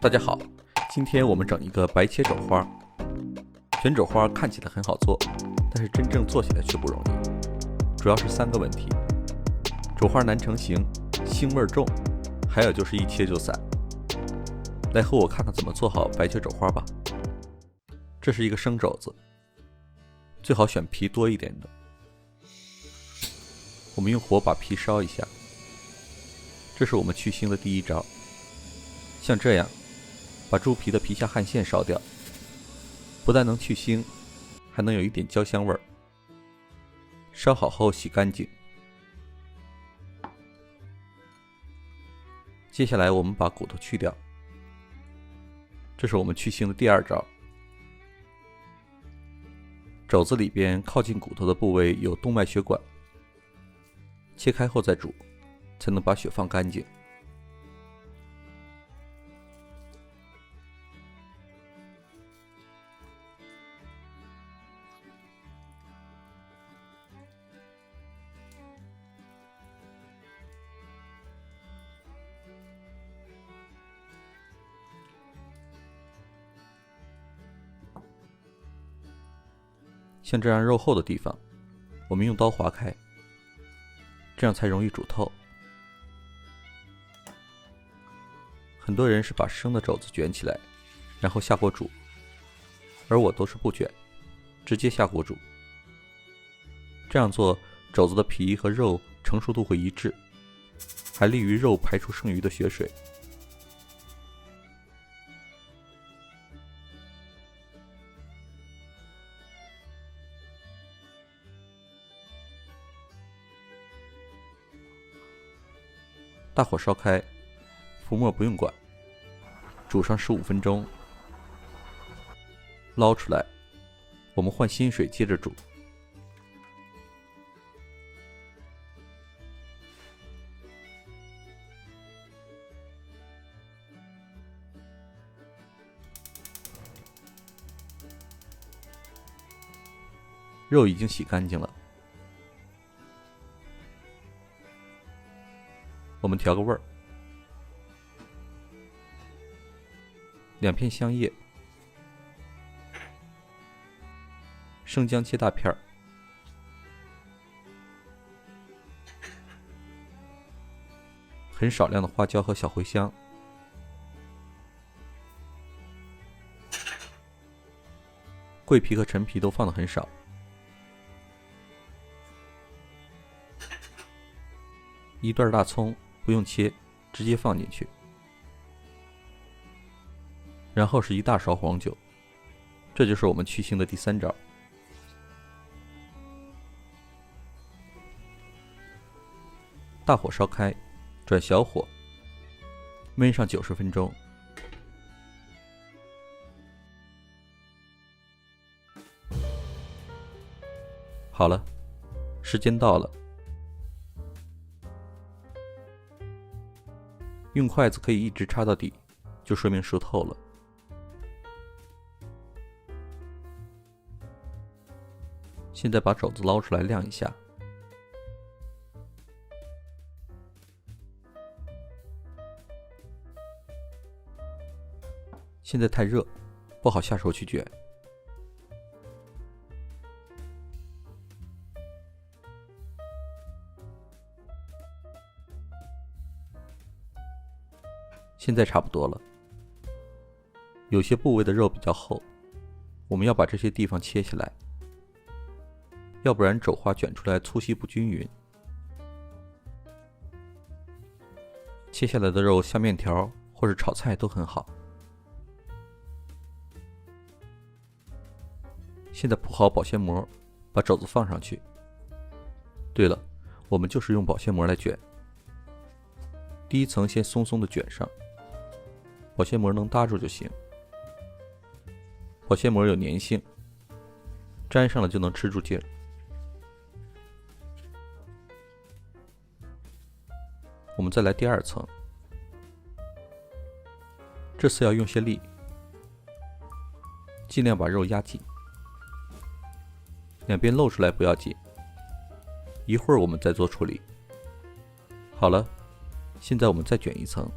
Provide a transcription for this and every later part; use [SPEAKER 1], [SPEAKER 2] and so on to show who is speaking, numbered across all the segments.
[SPEAKER 1] 大家好，今天我们整一个白切肘花。卷肘花看起来很好做，但是真正做起来却不容易，主要是3个问题：肘花难成型，腥味重，还有就是一切就散。来和我看看怎么做好白切肘花吧。这是一个生肘子，最好选皮多一点的。我们用火把皮烧一下，这是我们去腥的第一招。像这样把猪皮的皮下汗腺烧掉，不但能去腥，还能有一点焦香味儿。烧好后洗干净。接下来我们把骨头去掉，这是我们去腥的第2招。肘子里边靠近骨头的部位有动脉血管，切开后再煮，才能把血放干净。像这样肉厚的地方，我们用刀划开，这样才容易煮透。很多人是把生的肘子卷起来，然后下锅煮，而我都是不卷，直接下锅煮。这样做，肘子的皮和肉成熟度会一致，还利于肉排出剩余的血水。大火烧开，浮沫不用管，煮上15分钟，捞出来，我们换新水接着煮。肉已经洗干净了，我们调个味儿，2片香叶，生姜切大片儿，很少量的花椒和小茴香，桂皮和陈皮都放得很少。1段大葱不用切，直接放进去。然后是1大勺黄酒，这就是我们去腥的第3招。大火烧开，转小火，焖上90分钟。好了，时间到了。用筷子可以一直插到底，就说明熟透了。现在把肘子捞出来晾一下。现在太热，不好下手去卷。现在差不多了，有些部位的肉比较厚，我们要把这些地方切下来，要不然肘花卷出来粗细不均匀。切下来的肉下面条或者炒菜都很好。现在铺好保鲜膜，把肘子放上去。对了，我们就是用保鲜膜来卷。第1层先松松的卷上，保鲜膜能搭住就行。保鲜膜有粘性，粘上了就能吃住劲儿。我们再来第2层，这次要用些力，尽量把肉压紧，2边露出来不要紧，一会儿我们再做处理。好了，现在我们再卷1层。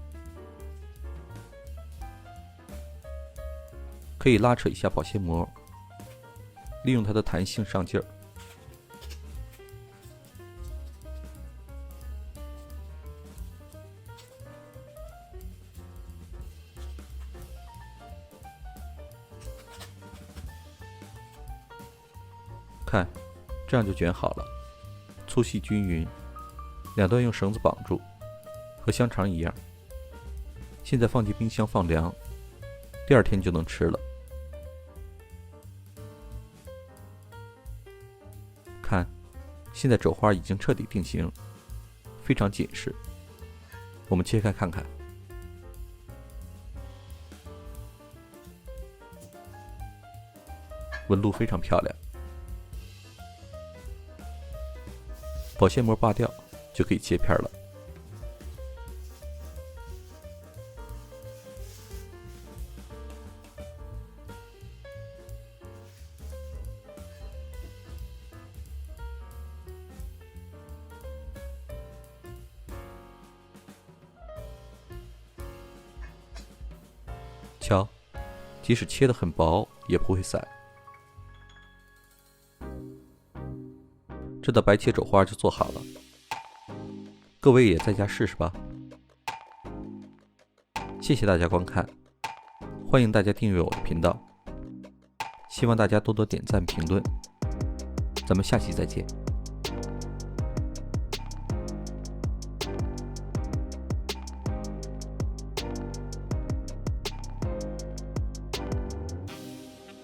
[SPEAKER 1] 可以拉扯一下保鲜膜，利用它的弹性上劲儿。看，这样就卷好了，粗细均匀，两端用绳子绑住，和香肠一样。现在放进冰箱放凉，第2天就能吃了。看，现在肘花已经彻底定型，非常紧实。我们切开看看，纹路非常漂亮。保鲜膜扒掉就可以切片了。瞧，即使切得很薄也不会散。这道白切肘花就做好了，各位也在家试试吧。谢谢大家观看，欢迎大家订阅我的频道，希望大家多多点赞评论，咱们下期再见。